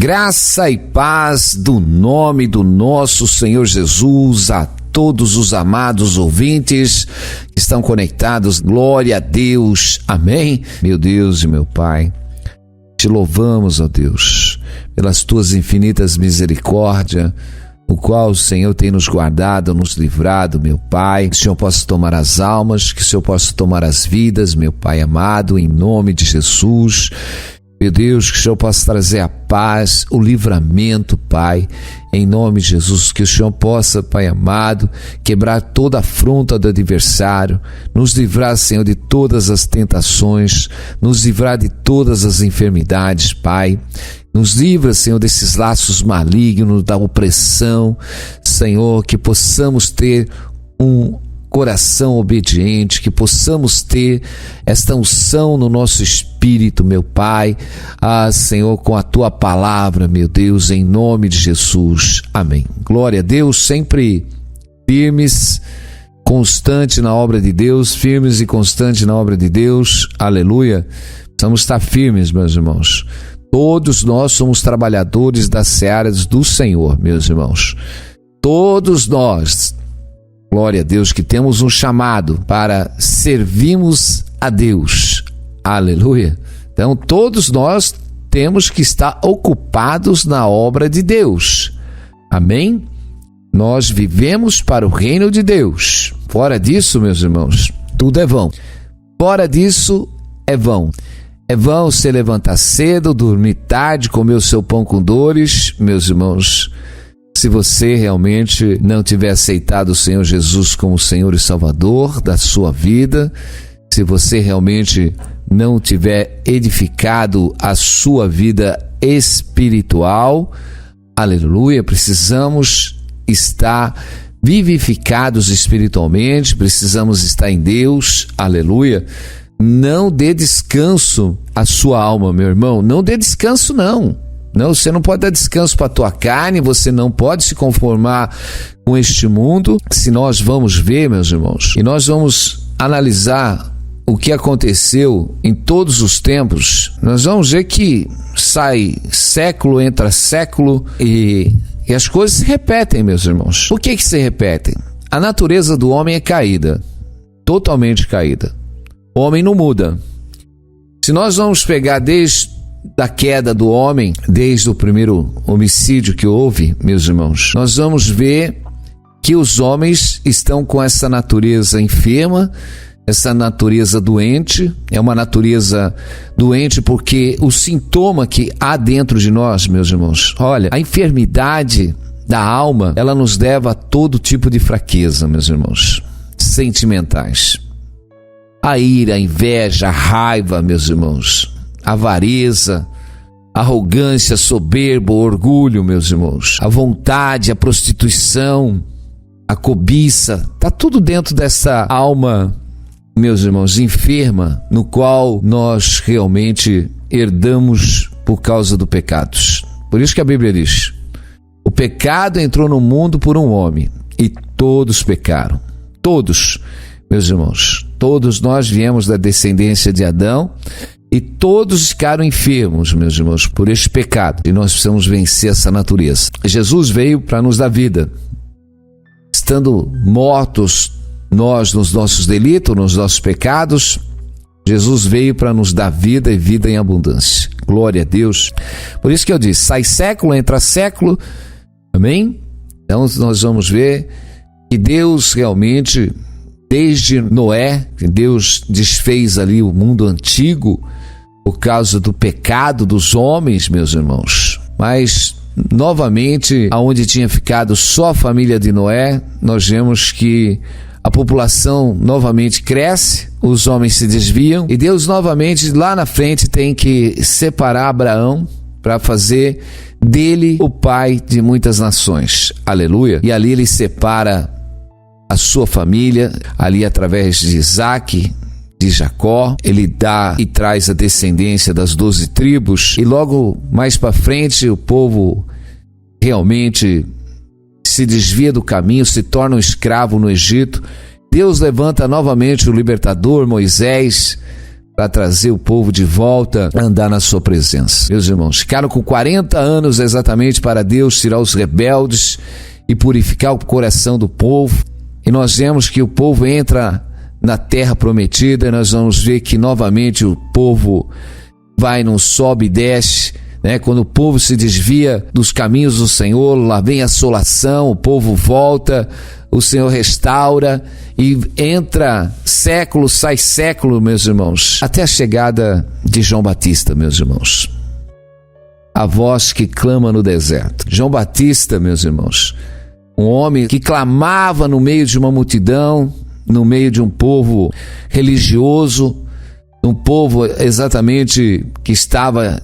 Graça e paz do nome do nosso Senhor Jesus a todos os amados ouvintes que estão conectados. Glória a Deus. Amém. Meu Deus e meu Pai, te louvamos, ó Deus, pelas tuas infinitas misericórdias, o qual o Senhor tem nos guardado, nos livrado, meu Pai. Que o Senhor possa tomar as almas, que o Senhor possa tomar as vidas, meu Pai amado, em nome de Jesus. Meu Deus, que o Senhor possa trazer a paz, o livramento, Pai, em nome de Jesus. Que o Senhor possa, Pai amado, quebrar toda a afronta do adversário, nos livrar, Senhor, de todas as tentações, nos livrar de todas as enfermidades, Pai. Nos livra, Senhor, desses laços malignos, da opressão, Senhor, que possamos ter um coração obediente, que possamos ter esta unção no nosso espírito, meu Pai. Senhor, com a Tua palavra, meu Deus, em nome de Jesus. Amém. Glória a Deus, sempre firmes, constante na obra de Deus, firmes e constante na obra de Deus. Aleluia. Precisamos estar firmes, meus irmãos. Todos nós somos trabalhadores das searas do Senhor, meus irmãos. Todos nós, glória a Deus, que temos um chamado para servirmos a Deus. Aleluia. Então, todos nós temos que estar ocupados na obra de Deus. Amém? Nós vivemos para o reino de Deus. Fora disso, meus irmãos, tudo é vão. Fora disso, é vão. É vão se levantar cedo, dormir tarde, comer o seu pão com dores, meus irmãos. Se você realmente não tiver aceitado o Senhor Jesus como Senhor e Salvador da sua vida, se você realmente não tiver edificado a sua vida espiritual, aleluia, precisamos estar vivificados espiritualmente, precisamos estar em Deus, aleluia. Não dê descanso à sua alma, meu irmão, não dê descanso não. Não, você não pode dar descanso para a tua carne, você não pode se conformar com este mundo. Se nós vamos ver, meus irmãos, e nós vamos analisar o que aconteceu em todos os tempos, nós vamos ver que sai século, entra século e as coisas se repetem, meus irmãos. Por que se repetem? A natureza do homem é caída, totalmente caída. O homem não muda. Se nós vamos pegar desde da queda do homem, desde o primeiro homicídio que houve, meus irmãos, nós vamos ver que os homens estão com essa natureza enferma, essa natureza doente. É uma natureza doente porque o sintoma que há dentro de nós, meus irmãos, olha, a enfermidade da alma, ela nos leva a todo tipo de fraqueza, meus irmãos, sentimentais. A ira, a inveja, a raiva, meus irmãos, a avareza, a arrogância, a soberba, o orgulho, meus irmãos, a vontade, a prostituição, a cobiça, está tudo dentro dessa alma, meus irmãos, enferma, no qual nós realmente herdamos por causa do pecado. Por isso que a Bíblia diz: o pecado entrou no mundo por um homem e todos pecaram. Todos, meus irmãos, todos nós viemos da descendência de Adão e todos ficaram enfermos, meus irmãos, por este pecado. E nós precisamos vencer essa natureza. Jesus veio para nos dar vida. Estando mortos nós nos nossos delitos, nos nossos pecados, Jesus veio para nos dar vida e vida em abundância. Glória a Deus. Por isso que eu disse, sai século, entra século. Amém? Então nós vamos ver que Deus realmente, desde Noé, que Deus desfez ali o mundo antigo por causa do pecado dos homens, meus irmãos. Mas, novamente, aonde tinha ficado só a família de Noé, nós vemos que a população novamente cresce, os homens se desviam e Deus novamente lá na frente tem que separar Abraão para fazer dele o pai de muitas nações. Aleluia! E ali ele separa a sua família, ali através de Isaac, de Jacó, ele dá e traz a descendência das 12 tribos, e logo mais para frente o povo realmente se desvia do caminho, se torna um escravo no Egito. Deus levanta novamente o libertador, Moisés, para trazer o povo de volta a andar na sua presença. Meus irmãos, ficaram com 40 anos exatamente para Deus tirar os rebeldes e purificar o coração do povo. E nós vemos que o povo entra na terra prometida, e nós vamos ver que novamente o povo vai num sobe e desce, né? Quando o povo se desvia dos caminhos do Senhor, lá vem a assolação, o povo volta, o Senhor restaura e entra século, sai século, meus irmãos, até a chegada de João Batista, meus irmãos. A voz que clama no deserto. João Batista, meus irmãos, um homem que clamava no meio de uma multidão, no meio de um povo religioso, um povo exatamente que estava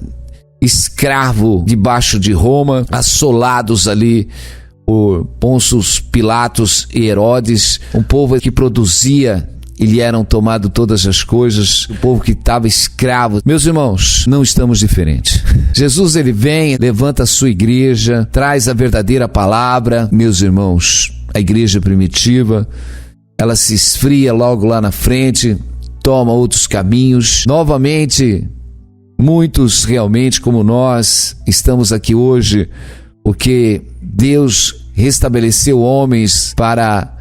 escravo debaixo de Roma, assolados ali por Pôncio Pilatos e Herodes, um povo que produzia e lhe eram tomadas todas as coisas, um povo que estava escravo. Meus irmãos, não estamos diferentes. Jesus, ele vem, levanta a sua igreja, traz a verdadeira palavra. Meus irmãos, a igreja primitiva, ela se esfria logo lá na frente, toma outros caminhos. Novamente, muitos realmente como nós estamos aqui hoje porque Deus restabeleceu homens para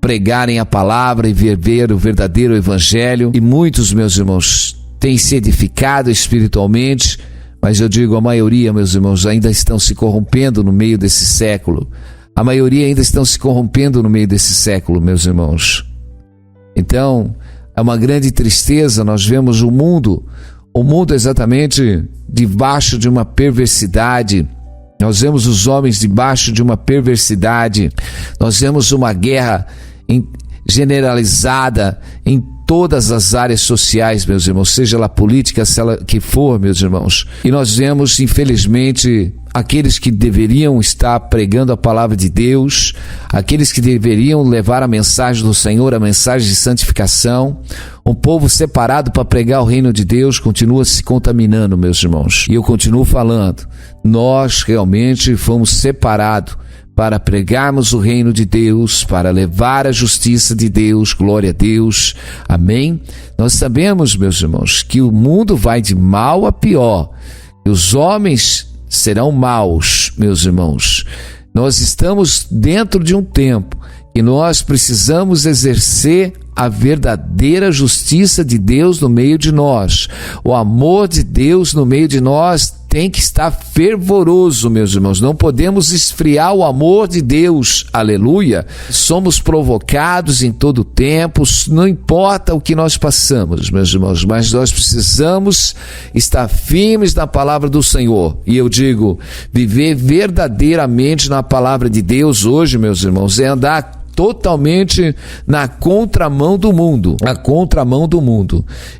pregarem a palavra e viver o verdadeiro evangelho. E muitos, meus irmãos, têm se edificado espiritualmente, mas eu digo, a maioria, meus irmãos, ainda estão se corrompendo no meio desse século. A maioria ainda estão se corrompendo no meio desse século, meus irmãos. Então, é uma grande tristeza, nós vemos o mundo exatamente debaixo de uma perversidade. Nós vemos os homens debaixo de uma perversidade. Nós vemos uma guerra generalizada em todas as áreas sociais, meus irmãos, seja lá política, se ela que for, meus irmãos. E nós vemos, infelizmente, aqueles que deveriam estar pregando a palavra de Deus, aqueles que deveriam levar a mensagem do Senhor, a mensagem de santificação, um povo separado para pregar o reino de Deus, continua se contaminando, meus irmãos. E eu continuo falando, nós realmente fomos separados para pregarmos o reino de Deus, para levar a justiça de Deus, glória a Deus, amém? Nós sabemos, meus irmãos, que o mundo vai de mal a pior, e os homens serão maus, meus irmãos. Nós estamos dentro de um tempo e nós precisamos exercer a verdadeira justiça de Deus no meio de nós. O amor de Deus no meio de nós tem que estar fervoroso, meus irmãos. Não podemos esfriar o amor de Deus. Aleluia. Somos provocados em todo tempo, não importa o que nós passamos, meus irmãos, mas nós precisamos estar firmes na palavra do Senhor. E eu digo, viver verdadeiramente na palavra de Deus hoje, meus irmãos, é andar totalmente na contramão do mundo,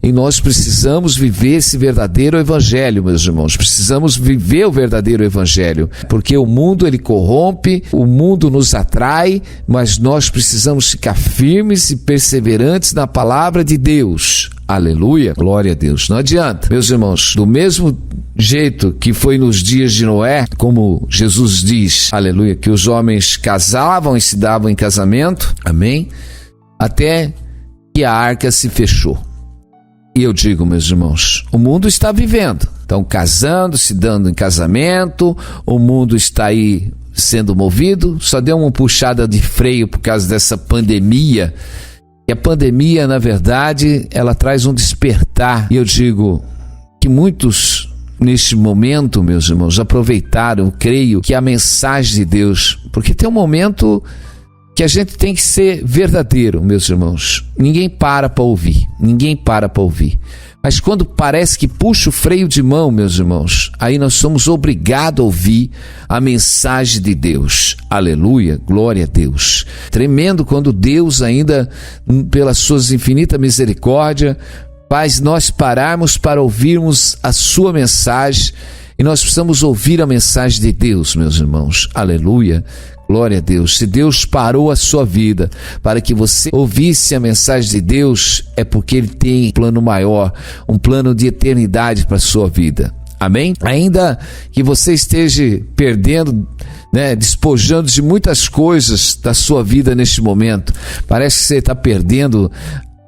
e nós precisamos viver esse verdadeiro evangelho, meus irmãos, precisamos viver o verdadeiro evangelho, porque o mundo ele corrompe, o mundo nos atrai, mas nós precisamos ficar firmes e perseverantes na palavra de Deus. Aleluia, glória a Deus. Não adianta, meus irmãos, do mesmo jeito que foi nos dias de Noé, como Jesus diz, aleluia, que os homens casavam e se davam em casamento, amém, até que a arca se fechou. E eu digo, meus irmãos, o mundo está vivendo, estão casando, se dando em casamento, o mundo está aí sendo movido, só deu uma puxada de freio por causa dessa pandemia. E a pandemia, na verdade, ela traz um despertar. E eu digo que muitos, neste momento, meus irmãos, aproveitaram, creio, que a mensagem de Deus, porque tem um momento que a gente tem que ser verdadeiro, meus irmãos. Ninguém para ouvir, Mas quando parece que puxa o freio de mão, meus irmãos, aí nós somos obrigados a ouvir a mensagem de Deus. Aleluia, glória a Deus. Tremendo quando Deus ainda, pelas suas infinitas misericórdia, faz nós pararmos para ouvirmos a sua mensagem. E nós precisamos ouvir a mensagem de Deus, meus irmãos. Aleluia. Glória a Deus. Se Deus parou a sua vida para que você ouvisse a mensagem de Deus, é porque Ele tem um plano maior, um plano de eternidade para a sua vida. Amém? Ainda que você esteja perdendo, despojando de muitas coisas da sua vida neste momento, parece que você está perdendo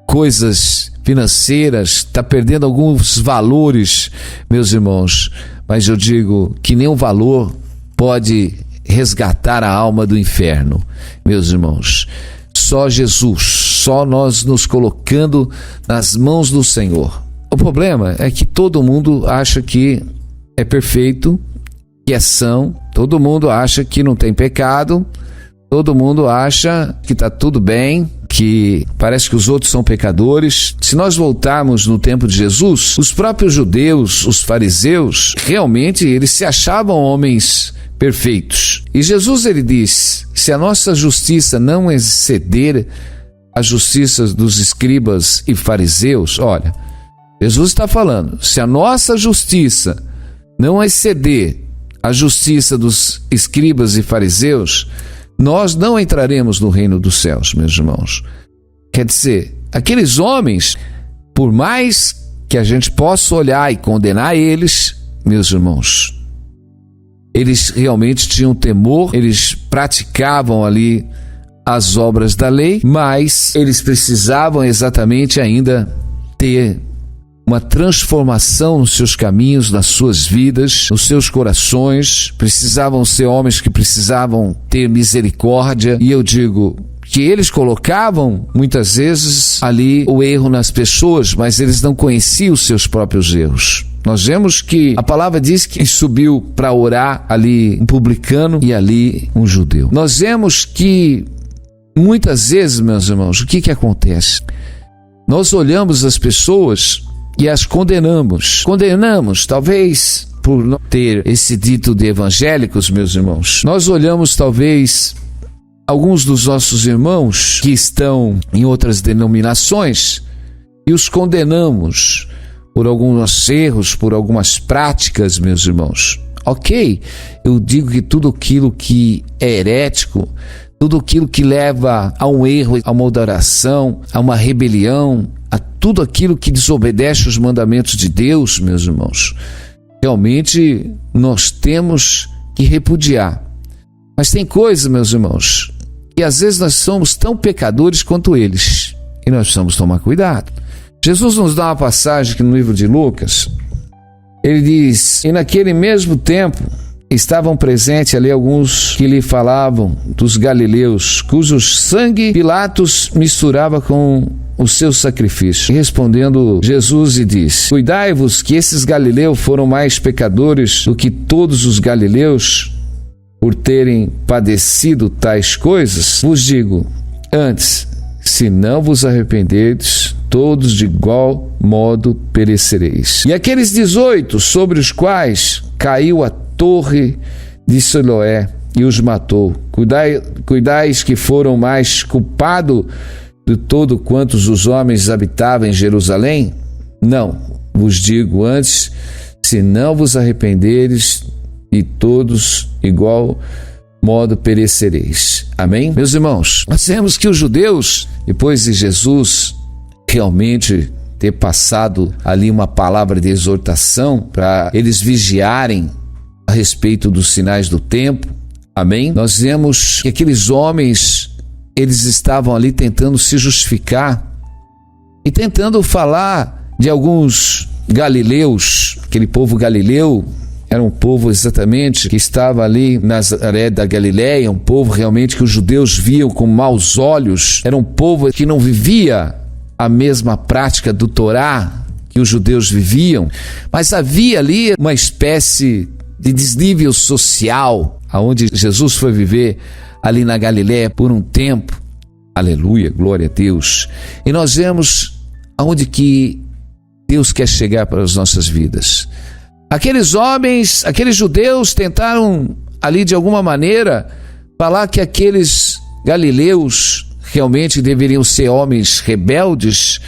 coisas financeiras, está perdendo alguns valores, meus irmãos, mas eu digo que nenhum valor pode resgatar a alma do inferno, meus irmãos. Só Jesus, só nós nos colocando nas mãos do Senhor. O problema é que todo mundo acha que é perfeito, que é são, todo mundo acha que não tem pecado, todo mundo acha que está tudo bem, que parece que os outros são pecadores. Se nós voltarmos no tempo de Jesus, os próprios judeus, os fariseus, realmente eles se achavam homens perfeitos. E Jesus, ele diz: se a nossa justiça não exceder a justiça dos escribas e fariseus, olha, Jesus está falando, se a nossa justiça não exceder a justiça dos escribas e fariseus, nós não entraremos no reino dos céus, meus irmãos. Quer dizer, aqueles homens, por mais que a gente possa olhar e condenar eles, meus irmãos, eles realmente tinham temor, eles praticavam ali as obras da lei, mas eles precisavam exatamente ainda ter uma transformação nos seus caminhos, nas suas vidas, nos seus corações. Precisavam ser homens que precisavam ter misericórdia. E eu digo que eles colocavam muitas vezes ali o erro nas pessoas, mas eles não conheciam os seus próprios erros. Nós vemos que a palavra diz que subiu para orar ali um publicano e ali um judeu. Nós vemos que muitas vezes, meus irmãos, o que acontece? Nós olhamos as pessoas e as condenamos. Condenamos, talvez por não ter esse dito de evangélicos, meus irmãos. Nós olhamos talvez alguns dos nossos irmãos que estão em outras denominações e os condenamos por alguns erros, por algumas práticas, meus irmãos. Ok, eu digo que tudo aquilo que é herético, tudo aquilo que leva a um erro, a uma adoração, a uma rebelião, a tudo aquilo que desobedece os mandamentos de Deus, meus irmãos, realmente nós temos que repudiar. Mas tem coisa, meus irmãos, que às vezes nós somos tão pecadores quanto eles, e nós precisamos tomar cuidado. Jesus nos dá uma passagem aqui no livro de Lucas. Ele diz: e naquele mesmo tempo estavam presentes ali alguns que lhe falavam dos galileus, cujo sangue Pilatos misturava com o seu sacrifício. E respondendo Jesus e disse: cuidai-vos que esses galileus foram mais pecadores do que todos os galileus por terem padecido tais coisas. Vos digo, antes, se não vos arrependerdes, todos de igual modo perecereis. E aqueles 18 sobre os quais caiu a torre de Siloé e os matou, cuidais que foram mais culpados de todo quantos os homens habitavam em Jerusalém? Não, vos digo antes, se não vos arrependeres, e todos igual modo perecereis. Amém? Meus irmãos, nós vemos que os judeus, depois de Jesus realmente ter passado ali uma palavra de exortação para eles vigiarem a respeito dos sinais do tempo, amém? Nós vemos que aqueles homens, eles estavam ali tentando se justificar e tentando falar de alguns galileus. Aquele povo galileu era um povo exatamente que estava ali na Nazaré da Galileia, um povo realmente que os judeus viam com maus olhos. Era um povo que não vivia a mesma prática do Torá que os judeus viviam, mas havia ali uma espécie de desnível social, aonde Jesus foi viver ali na Galileia por um tempo. Aleluia, glória a Deus. E nós vemos aonde que Deus quer chegar para as nossas vidas. Aqueles homens, aqueles judeus tentaram ali de alguma maneira falar que aqueles galileus realmente deveriam ser homens rebeldes,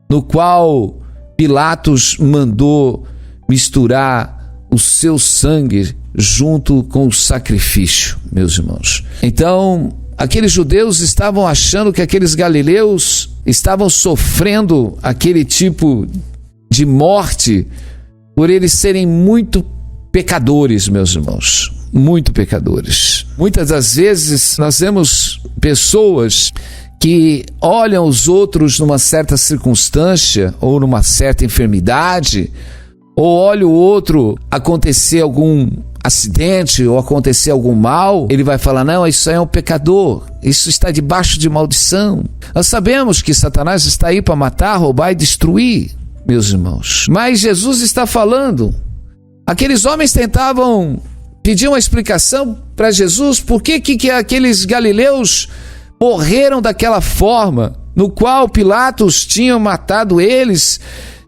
no qual Pilatos mandou misturar o seu sangue junto com o sacrifício, meus irmãos. Então, aqueles judeus estavam achando que aqueles galileus estavam sofrendo aquele tipo de morte por eles serem muito pecadores, meus irmãos, muito pecadores. Muitas das vezes nós vemos pessoas que olham os outros numa certa circunstância ou numa certa enfermidade, ou olha o outro acontecer algum acidente ou acontecer algum mal, ele vai falar: não, isso aí é um pecador, isso está debaixo de maldição. Nós sabemos que Satanás está aí para matar, roubar e destruir, meus irmãos. Mas Jesus está falando. Aqueles homens tentavam pedir uma explicação para Jesus por que aqueles galileus morreram daquela forma, no qual Pilatos tinha matado eles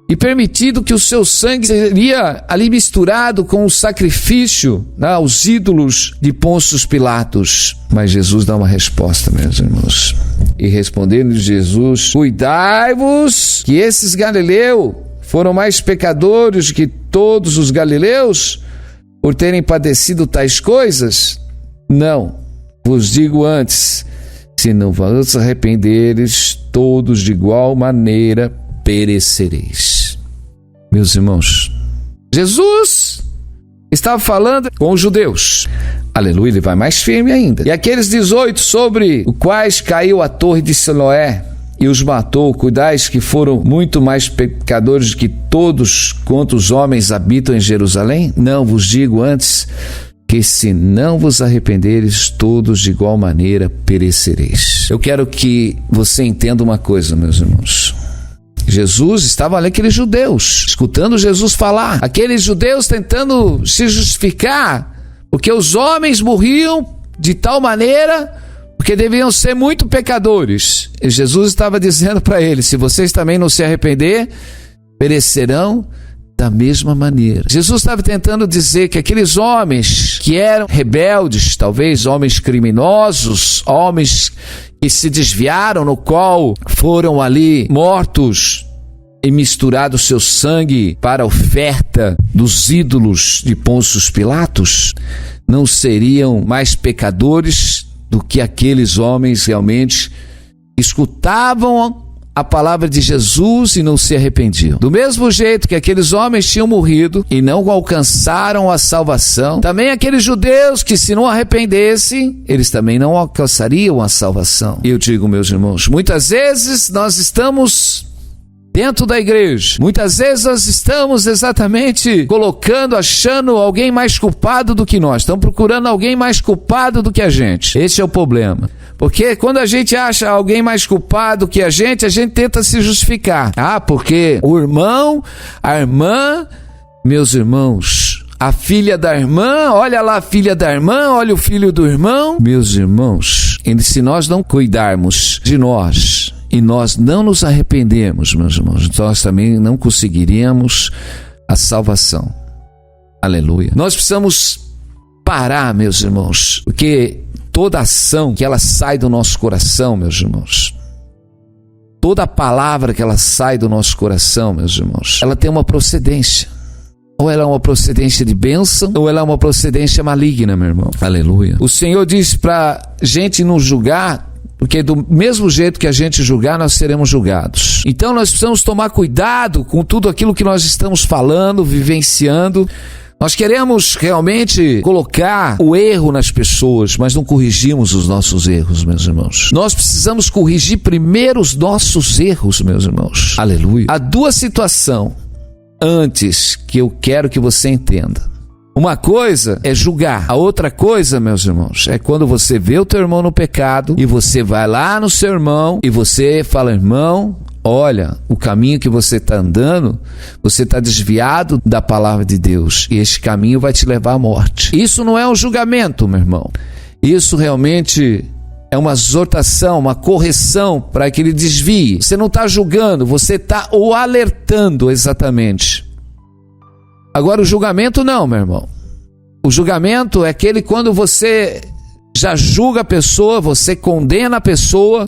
e permitido que o seu sangue seria ali misturado com o sacrifício aos ídolos de Pôncio Pilatos. Mas Jesus dá uma resposta, meus irmãos. E respondendo Jesus: cuidai-vos que esses galileus foram mais pecadores que todos os galileus por terem padecido tais coisas? Não, vos digo antes, se não vos arrependeres, todos de igual maneira perecereis. Meus irmãos, Jesus estava falando com os judeus. Aleluia, ele vai mais firme ainda. E aqueles 18 sobre os quais caiu a torre de Siloé e os matou, cuidais que foram muito mais pecadores que todos quantos homens habitam em Jerusalém? Não, vos digo antes, que se não vos arrependeres, todos de igual maneira perecereis. Eu quero que você entenda uma coisa, meus irmãos. Jesus estava ali, aqueles judeus, escutando Jesus falar, aqueles judeus tentando se justificar, porque os homens morriam de tal maneira, porque deviam ser muito pecadores. E Jesus estava dizendo para eles: se vocês também não se arrepender, perecerão da mesma maneira. Jesus estava tentando dizer que aqueles homens que eram rebeldes, talvez homens criminosos, homens que se desviaram, no qual foram ali mortos e misturado seu sangue para a oferta dos ídolos de Pôncio Pilatos, não seriam mais pecadores do que aqueles homens realmente escutavam a palavra de Jesus e não se arrependiam. Do mesmo jeito que aqueles homens tinham morrido e não alcançaram a salvação, também aqueles judeus que, se não arrependessem, eles também não alcançariam a salvação. E eu digo, meus irmãos, muitas vezes nós estamos dentro da igreja, muitas vezes nós estamos exatamente achando alguém mais culpado do que nós, estamos procurando alguém mais culpado do que a gente. Esse é o problema. Porque quando a gente acha alguém mais culpado que a gente tenta se justificar. Porque o irmão, a irmã, meus irmãos, a filha da irmã, olha lá a filha da irmã, olha o filho do irmão. Meus irmãos, se nós não cuidarmos de nós e nós não nos arrependermos, meus irmãos, nós também não conseguiríamos a salvação. Aleluia. Nós precisamos parar, meus irmãos, porque toda ação que ela sai do nosso coração, meus irmãos, toda palavra que ela sai do nosso coração, meus irmãos, ela tem uma procedência. Ou ela é uma procedência de bênção, ou ela é uma procedência maligna, meu irmão. Aleluia. O Senhor disse para a gente não julgar, porque do mesmo jeito que a gente julgar, nós seremos julgados. Então nós precisamos tomar cuidado com tudo aquilo que nós estamos falando, vivenciando. Nós queremos realmente colocar o erro nas pessoas, mas não corrigimos os nossos erros, meus irmãos. Nós precisamos corrigir primeiro os nossos erros, meus irmãos. Aleluia. Há duas situações antes que eu quero que você entenda. Uma coisa é julgar. A outra coisa, meus irmãos, é quando você vê o teu irmão no pecado e você vai lá no seu irmão e você fala: irmão, olha, o caminho que você está andando, você está desviado da palavra de Deus e este caminho vai te levar à morte. Isso não é um julgamento, meu irmão. Isso realmente é uma exortação, uma correção para que ele desvie. Você não está julgando, você está o alertando exatamente. Agora o julgamento não, meu irmão. O julgamento é aquele quando você já julga a pessoa, você condena a pessoa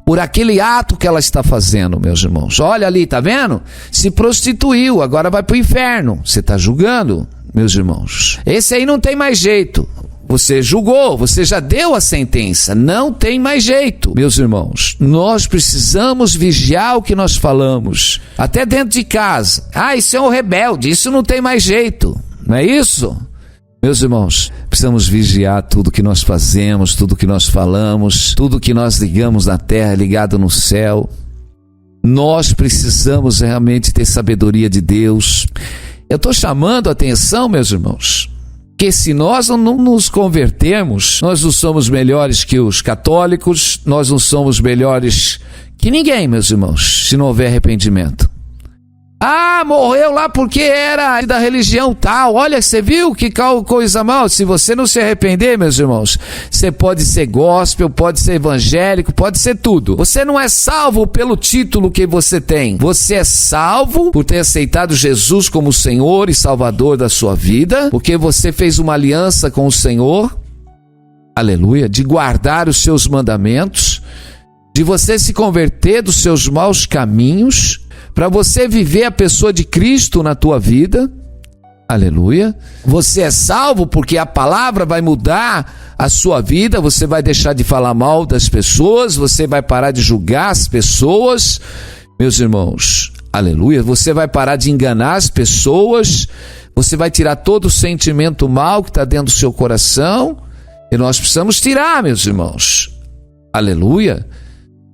por aquele ato que ela está fazendo, meus irmãos. Olha ali, tá vendo? Se prostituiu, agora vai para o inferno. Você está julgando, meus irmãos. Esse aí não tem mais jeito. Você julgou, você já deu a sentença, não tem mais jeito. Meus irmãos, nós precisamos vigiar o que nós falamos, até dentro de casa. Isso é um rebelde, isso não tem mais jeito, não é isso? Meus irmãos, precisamos vigiar tudo que nós fazemos, tudo que nós falamos, tudo que nós ligamos na terra, ligado no céu. Nós precisamos realmente ter sabedoria de Deus. Eu estou chamando a atenção, meus irmãos, que se nós não nos convertermos, nós não somos melhores que os católicos, nós não somos melhores que ninguém, meus irmãos, se não houver arrependimento. Ah, morreu lá porque era da religião tal. Olha, você viu que coisa mal? Se você não se arrepender, meus irmãos, você pode ser gospel, pode ser evangélico, pode ser tudo. Você não é salvo pelo título que você tem. Você é salvo por ter aceitado Jesus como Senhor e Salvador da sua vida, porque você fez uma aliança com o Senhor, aleluia, de guardar os seus mandamentos, de você se converter dos seus maus caminhos, para você viver a pessoa de Cristo na tua vida, aleluia. Você é salvo porque a palavra vai mudar a sua vida, você vai deixar de falar mal das pessoas, você vai parar de julgar as pessoas, meus irmãos, aleluia. Você vai parar de enganar as pessoas, você vai tirar todo o sentimento mal que está dentro do seu coração, e nós precisamos tirar, meus irmãos, aleluia.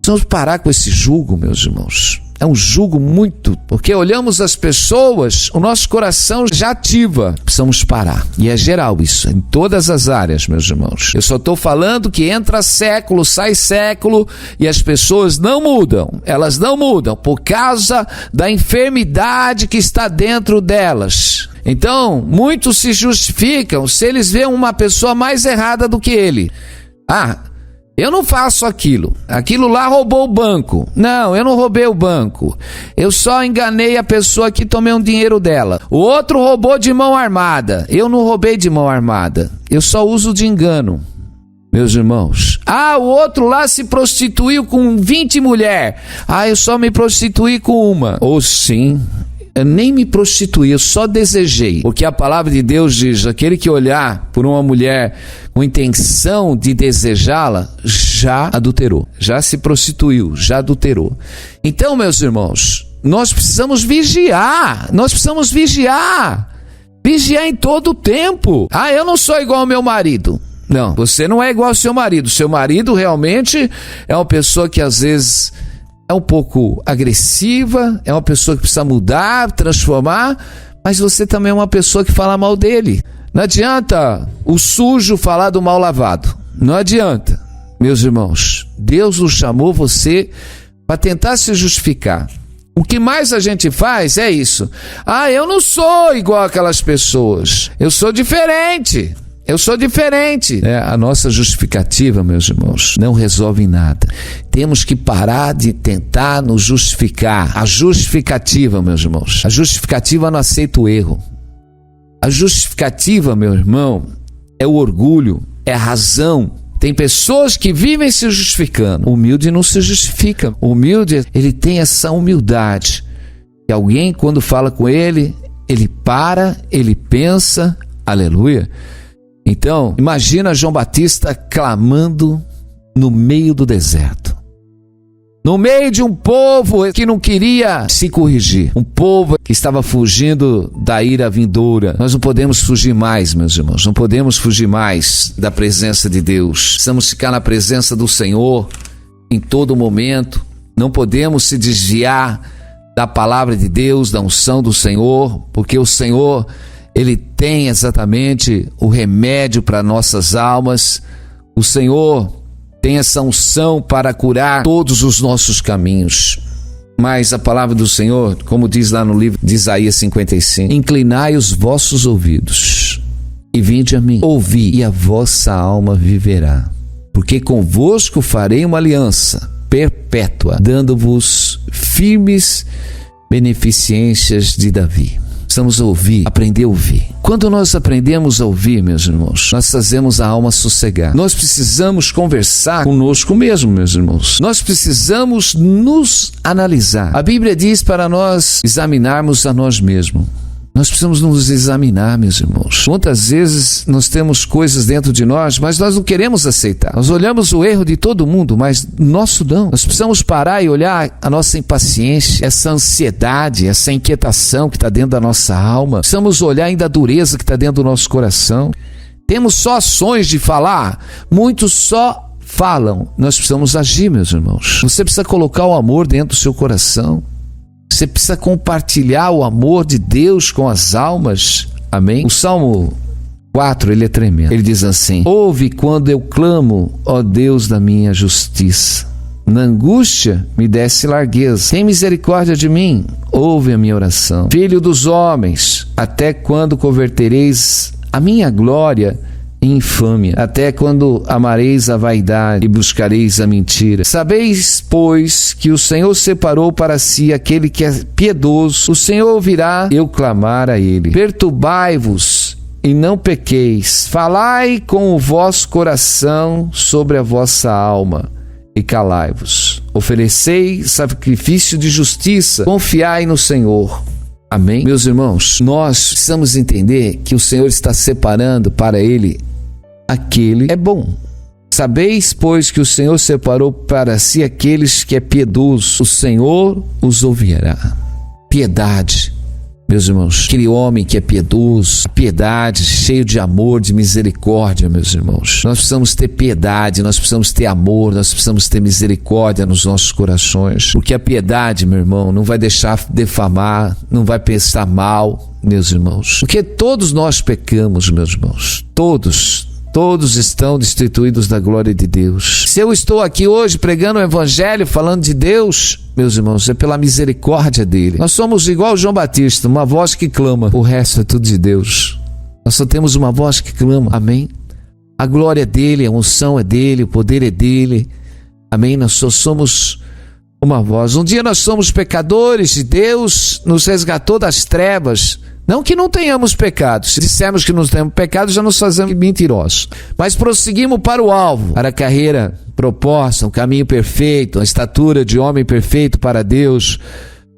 Precisamos parar com esse jugo, meus irmãos. É um jugo muito, porque olhamos as pessoas, o nosso coração já ativa. Precisamos parar. E é geral isso, em todas as áreas, meus irmãos. Eu só estou falando que entra século, sai século, e as pessoas não mudam. Elas não mudam por causa da enfermidade que está dentro delas. Então, muitos se justificam se eles veem uma pessoa mais errada do que ele. Ah, eu não faço aquilo lá roubou o banco. Não, eu não roubei o banco. Eu só enganei a pessoa que tomei um dinheiro dela. O outro roubou de mão armada. Eu não roubei de mão armada. Eu só uso de engano, meus irmãos. Ah, o outro lá se prostituiu com 20 mulheres. Ah, eu só me prostituí com uma. Ou sim, eu nem me prostituí, eu só desejei. Porque a palavra de Deus diz, aquele que olhar por uma mulher com intenção de desejá-la, já adulterou, já se prostituiu, já adulterou. Então, meus irmãos, nós precisamos vigiar, vigiar em todo o tempo. Ah, eu não sou igual ao meu marido. Não, você não é igual ao seu marido. Seu marido realmente é uma pessoa que às vezes é um pouco agressiva, é uma pessoa que precisa mudar, transformar, mas você também é uma pessoa que fala mal dele. Não adianta o sujo falar do mal lavado. Não adianta, meus irmãos. Deus nos chamou você para tentar se justificar. O que mais a gente faz é isso. Ah, eu não sou igual aquelas pessoas. Eu sou diferente. A nossa justificativa, meus irmãos, não resolve nada. Temos que parar de tentar nos justificar. A justificativa, meus irmãos, a justificativa não aceita o erro. A justificativa, meu irmão, é o orgulho, é a razão. Tem pessoas que vivem se justificando. O humilde não se justifica. O humilde, ele tem essa humildade. E alguém, quando fala com ele, ele para, ele pensa, aleluia. Então, imagina João Batista clamando no meio do deserto. No meio de um povo que não queria se corrigir. Um povo que estava fugindo da ira vindoura. Nós não podemos fugir mais, meus irmãos. Não podemos fugir mais da presença de Deus. Precisamos ficar na presença do Senhor em todo momento. Não podemos se desviar da palavra de Deus, da unção do Senhor, porque o Senhor, Ele tem exatamente o remédio para nossas almas. O Senhor tem essa unção para curar todos os nossos caminhos. Mas a palavra do Senhor, como diz lá no livro de Isaías 55, inclinai os vossos ouvidos e vinde a mim. Ouvi e a vossa alma viverá. Porque convosco farei uma aliança perpétua, dando-vos firmes beneficências de Davi. Precisamos ouvir, aprender a ouvir. Quando nós aprendemos a ouvir, meus irmãos, nós fazemos a alma sossegar. Nós precisamos conversar conosco mesmo, meus irmãos. Nós precisamos nos analisar. A Bíblia diz para nós examinarmos a nós mesmos. Nós precisamos nos examinar, meus irmãos. Quantas vezes nós temos coisas dentro de nós, mas nós não queremos aceitar. Nós olhamos o erro de todo mundo, mas nosso não. Nós precisamos parar e olhar a nossa impaciência, essa ansiedade, essa inquietação que está dentro da nossa alma. Precisamos olhar ainda a dureza que está dentro do nosso coração. Temos só ações de falar, muitos só falam. Nós precisamos agir, meus irmãos. Você precisa colocar o amor dentro do seu coração. Você precisa compartilhar o amor de Deus com as almas. Amém? O Salmo 4, ele é tremendo. Ele diz assim: ouve quando eu clamo, ó Deus da minha justiça. Na angústia me desse largueza. Tem misericórdia de mim. Ouve a minha oração. Filho dos homens, até quando convertereis a minha glória em infâmia? Até quando amareis a vaidade e buscareis a mentira? Sabeis, pois, que o Senhor separou para si aquele que é piedoso. O Senhor ouvirá eu clamar a ele. Perturbai-vos e não pequeis. Falai com o vosso coração sobre a vossa alma e calai-vos. Oferecei sacrifício de justiça. Confiai no Senhor. Amém? Meus irmãos, nós precisamos entender que o Senhor está separando para Ele aquele é bom. Sabeis, pois, que o Senhor separou para si aqueles que é piedoso. O Senhor os ouvirá. Piedade, meus irmãos. Aquele homem que é piedoso, piedade, cheio de amor, de misericórdia, meus irmãos. Nós precisamos ter piedade, nós precisamos ter amor, nós precisamos ter misericórdia nos nossos corações. Porque a piedade, meu irmão, não vai deixar defamar, não vai pensar mal, meus irmãos. Porque todos nós pecamos, meus irmãos. Todos estão destituídos da glória de Deus. Se eu estou aqui hoje pregando o evangelho, falando de Deus, meus irmãos, é pela misericórdia dele. Nós somos igual João Batista, uma voz que clama. O resto é tudo de Deus. Nós só temos uma voz que clama. Amém? A glória é dele, a unção é dele, o poder é dele. Amém? Nós só somos uma voz. Um dia nós somos pecadores e Deus nos resgatou das trevas. Não que não tenhamos pecados. Se dissermos que não temos pecados, já nos fazemos mentirosos. Mas prosseguimos para o alvo, para a carreira proposta, um caminho perfeito, a estatura de homem perfeito para Deus,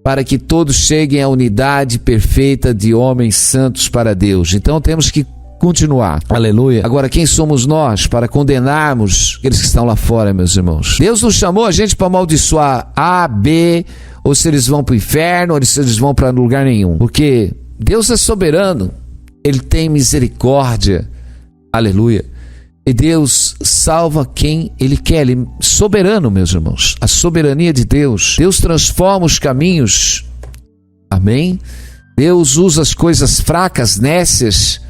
para que todos cheguem à unidade perfeita de homens santos para Deus. Então temos que continuar. Aleluia. Agora, quem somos nós para condenarmos aqueles que estão lá fora, meus irmãos? Deus não chamou a gente para amaldiçoar A, B, ou se eles vão para o inferno, ou se eles vão para lugar nenhum. Porque Deus é soberano, Ele tem misericórdia, aleluia, e Deus salva quem Ele quer. Ele é soberano, meus irmãos, a soberania de Deus. Deus transforma os caminhos, amém? Deus usa as coisas fracas, nécias,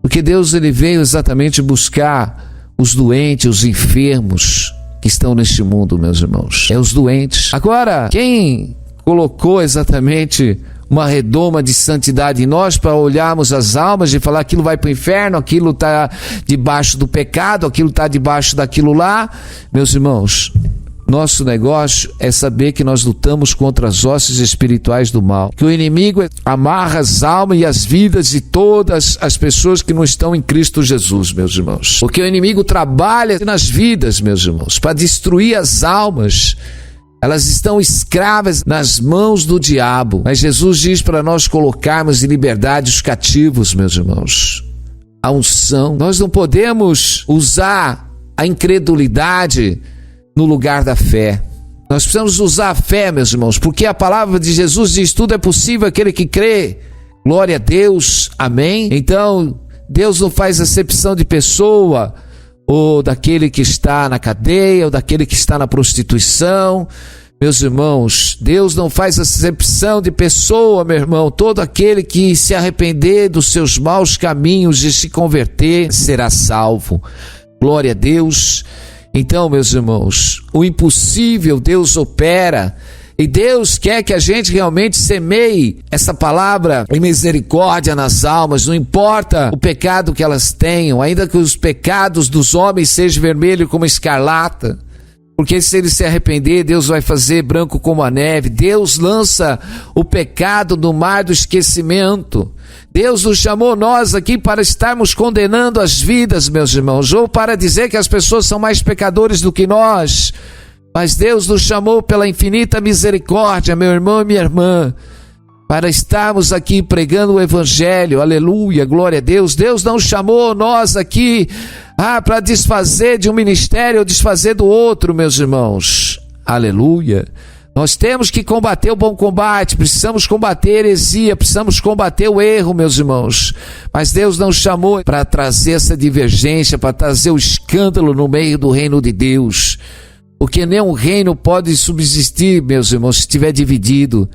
porque Deus ele veio exatamente buscar os doentes, os enfermos que estão neste mundo, meus irmãos, é os doentes. Agora, quem colocou exatamente uma redoma de santidade em nós para olharmos as almas e falar aquilo vai para o inferno, aquilo está debaixo do pecado, aquilo está debaixo daquilo lá? Meus irmãos, nosso negócio é saber que nós lutamos contra as hostes espirituais do mal, que o inimigo amarra as almas e as vidas de todas as pessoas que não estão em Cristo Jesus, meus irmãos. Porque o inimigo trabalha nas vidas, meus irmãos, para destruir as almas. Elas estão escravas nas mãos do diabo. Mas Jesus diz para nós colocarmos em liberdade os cativos, meus irmãos. A unção. Nós não podemos usar a incredulidade no lugar da fé. Nós precisamos usar a fé, meus irmãos, porque a palavra de Jesus diz: tudo é possível aquele que crê. Glória a Deus. Amém? Então, Deus não faz acepção de pessoa, ou daquele que está na cadeia, ou daquele que está na prostituição. Meus irmãos, Deus não faz acepção de pessoa, meu irmão. Todo aquele que se arrepender dos seus maus caminhos e se converter, será salvo. Glória a Deus. Então, meus irmãos, o impossível Deus opera. E Deus quer que a gente realmente semeie essa palavra em misericórdia nas almas. Não importa o pecado que elas tenham, ainda que os pecados dos homens sejam vermelhos como escarlata. Porque se ele se arrepender, Deus vai fazer branco como a neve. Deus lança o pecado no mar do esquecimento. Deus nos chamou nós aqui para estarmos condenando as vidas, meus irmãos, ou para dizer que as pessoas são mais pecadores do que nós. Mas Deus nos chamou pela infinita misericórdia, meu irmão e minha irmã, para estarmos aqui pregando o evangelho, aleluia, glória a Deus. Deus não chamou nós aqui para desfazer de um ministério ou desfazer do outro, meus irmãos, aleluia. Nós temos que combater o bom combate, precisamos combater a heresia, precisamos combater o erro, meus irmãos. Mas Deus não chamou para trazer essa divergência, para trazer o escândalo no meio do reino de Deus. Porque nenhum reino pode subsistir, meus irmãos, se estiver dividido.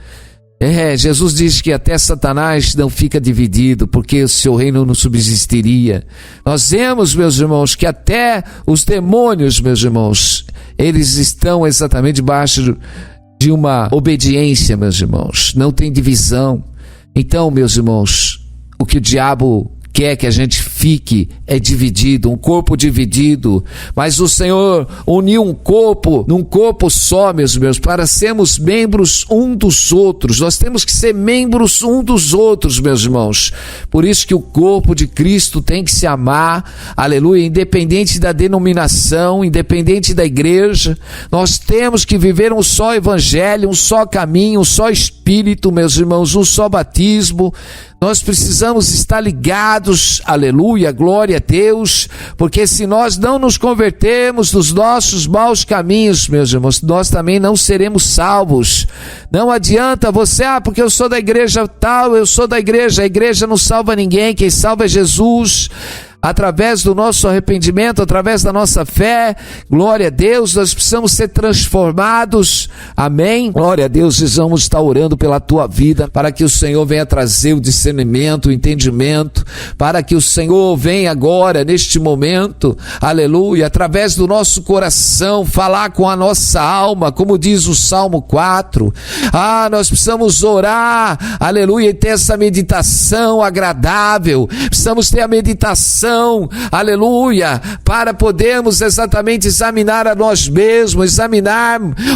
Jesus diz que até Satanás não fica dividido, porque o seu reino não subsistiria. Nós vemos, meus irmãos, que até os demônios, meus irmãos, eles estão exatamente debaixo de uma obediência, meus irmãos. Não tem divisão. Então, meus irmãos, o que o diabo quer que a gente fique é dividido, um corpo dividido, mas o Senhor uniu um corpo num corpo só, meus irmãos, para sermos membros um dos outros. Nós temos que ser membros um dos outros, meus irmãos. Por isso que o corpo de Cristo tem que se amar, aleluia, independente da denominação, independente da igreja. Nós temos que viver um só evangelho, um só caminho, um só Espírito, meus irmãos, um só batismo. Nós precisamos estar ligados, aleluia, glória a Deus, porque se nós não nos convertermos dos nossos maus caminhos, meus irmãos, nós também não seremos salvos. Não adianta você, porque eu sou da igreja tal, eu sou da igreja, a igreja não salva ninguém, quem salva é Jesus. Através do nosso arrependimento, através da nossa fé, glória a Deus, nós precisamos ser transformados, amém? Glória a Deus, nós vamos estar orando pela tua vida, para que o Senhor venha trazer o discernimento, o entendimento, para que o Senhor venha agora, neste momento, aleluia, através do nosso coração, falar com a nossa alma, como diz o Salmo 4, nós precisamos orar, aleluia, e ter essa meditação agradável, precisamos ter a meditação, aleluia, para podermos exatamente examinar a nós mesmos,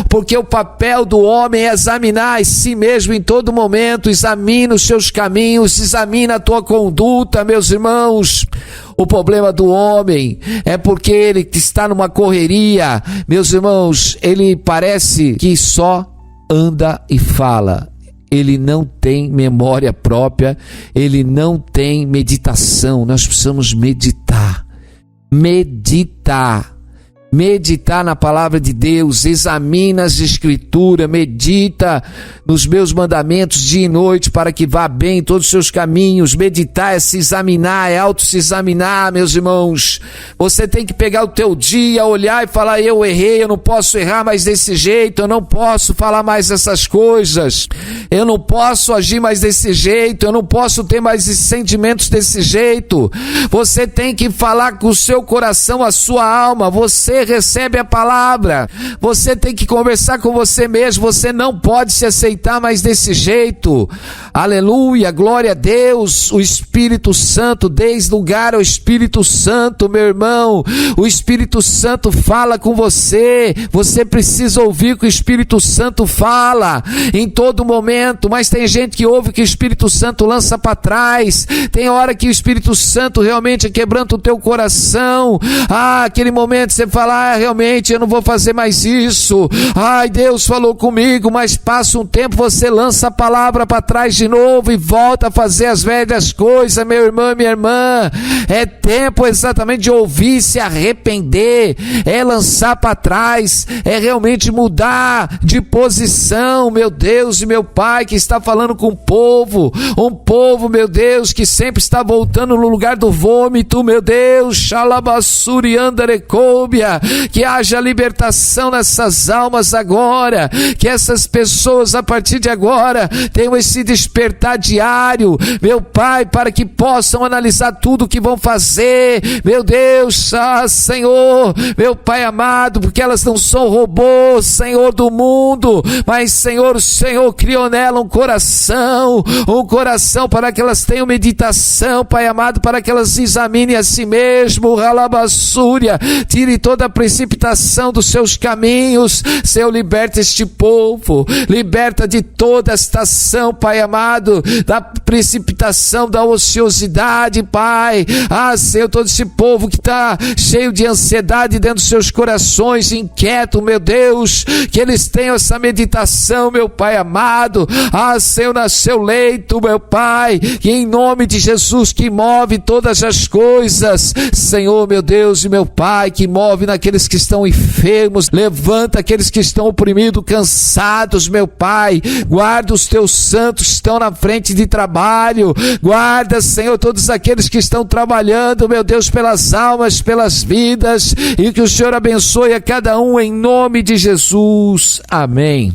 porque o papel do homem é examinar a si mesmo em todo momento. Examina os seus caminhos, examina a tua conduta, meus irmãos. O problema do homem é porque ele está numa correria, meus irmãos, ele parece que só anda e fala. Ele não tem memória própria, ele não tem meditação. Nós precisamos meditar na palavra de Deus, examina as escrituras, medita nos meus mandamentos dia e noite, para que vá bem em todos os seus caminhos. Meditar é se examinar, é auto-se examinar, meus irmãos. Você tem que pegar o teu dia, olhar e falar: eu errei, eu não posso errar mais desse jeito, eu não posso falar mais essas coisas, eu não posso agir mais desse jeito, eu não posso ter mais esses sentimentos desse jeito. Você tem que falar com o seu coração, a sua alma. Você recebe a palavra, você tem que conversar com você mesmo. Você não pode se aceitar mais desse jeito, aleluia, glória a Deus. O Espírito Santo, desde lugar ao Espírito Santo, meu irmão, o Espírito Santo fala com você, você precisa ouvir o que o Espírito Santo fala em todo momento. Mas tem gente que ouve o que o Espírito Santo lança para trás. Tem hora que o Espírito Santo realmente quebranta o teu coração, aquele momento você fala: realmente eu não vou fazer mais isso, Deus falou comigo. Mas passa um tempo, você lança a palavra para trás de novo e volta a fazer as velhas coisas, meu irmão e minha irmã. É tempo exatamente de ouvir, se arrepender, é lançar para trás, é realmente mudar de posição, meu Deus e meu Pai, que está falando com um povo, meu Deus, que sempre está voltando no lugar do vômito, meu Deus, xalabassuri andarecóbia. Que haja libertação nessas almas agora, que essas pessoas a partir de agora tenham esse despertar diário, meu Pai, para que possam analisar tudo o que vão fazer, meu Deus, Senhor, meu Pai amado, porque elas não são robôs, Senhor, do mundo, mas Senhor, o Senhor criou nela um coração para que elas tenham meditação, Pai amado, para que elas examinem a si mesmo, ralabassúria, tire toda toda precipitação dos seus caminhos. Senhor, liberta este povo, liberta de toda esta ação, Pai amado, da precipitação, da ociosidade, Pai. Senhor, todo esse povo que está cheio de ansiedade dentro dos seus corações, inquieto, meu Deus, que eles tenham essa meditação, meu Pai amado. Senhor, no seu leito, meu Pai, que em nome de Jesus, que move todas as coisas, Senhor, meu Deus e meu Pai, que move naqueles que estão enfermos, levanta aqueles que estão oprimidos, cansados, meu Pai. Guarda os teus santos que estão na frente de trabalho, guarda, Senhor, todos aqueles que estão trabalhando, meu Deus, pelas almas, pelas vidas, e que o Senhor abençoe a cada um em nome de Jesus, amém.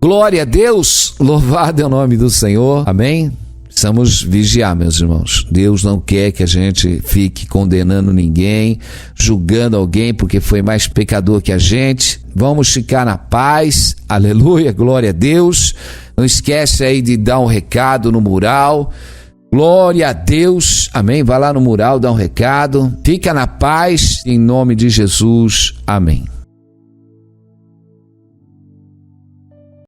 Glória a Deus, louvado é o nome do Senhor, amém. Precisamos vigiar, meus irmãos. Deus não quer que a gente fique condenando ninguém, julgando alguém porque foi mais pecador que a gente. Vamos ficar na paz, aleluia, glória a Deus. Não esquece aí de dar um recado no mural. Glória a Deus, amém. Vai lá no mural, dá um recado. Fica na paz, em nome de Jesus, amém.